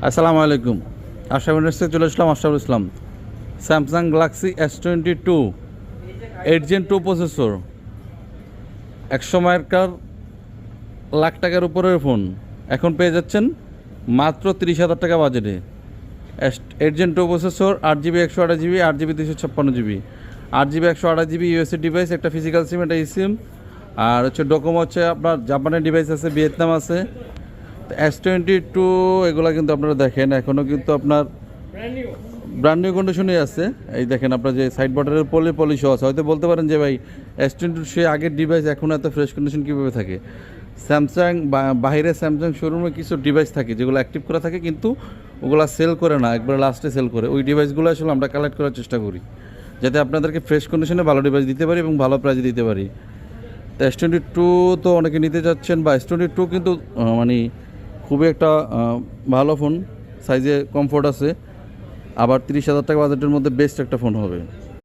আসসালামু আলাইকুম। আশরাফুল চলে আসলাম। Ashraful Islam. Samsung Galaxy S22 8 Gen 2 processor, এক সময়কার লাখ টাকার উপরের ফোন এখন পেয়ে যাচ্ছেন মাত্র 30,000 টাকা বাজেটে। 8 Gen 2 processor, 8GB 128GB, 8GB 256GB, 8GB 128GB USA device, একটা ফিজিক্যাল সিম, একটা সিম, আর হচ্ছে ডোকোমো, হচ্ছে আপনার জাপানের ডিভাইস আছে, ভিয়েতনাম আছে। S22 এগুলো কিন্তু আপনারা দেখেন এখনও কিন্তু আপনার ব্র্যান্ড নিউ কন্ডিশনেই আছে। এই দেখেন আপনার যে সাইড বর্ডারের পলিশও আছে। হয়তো বলতে পারেন যে ভাই S22 সে আগের ডিভাইস এখন এত ফ্রেশ কন্ডিশন কীভাবে থাকে। স্যামসাং বাইরে স্যামসাং শোরুমে কিছু ডিভাইস থাকে যেগুলো অ্যাক্টিভ করা থাকে, কিন্তু ওগুলো সেল করে না, একবার লাস্টে সেল করে। ওই ডিভাইসগুলো আসলে আমরা কালেক্ট করার চেষ্টা করি যাতে আপনাদেরকে ফ্রেশ কন্ডিশনে ভালো ডিভাইস দিতে পারি এবং ভালো প্রাইসে দিতে পারি। তো S22 তো অনেকে নিতে যাচ্ছেন, বা S22 কিন্তু মানে খুবই একটা ভালো ফোন, সাইজে কমফোর্ট আছে, আবার 30,000 টাকা বাজেটের মধ্যে বেস্ট একটা ফোন হবে।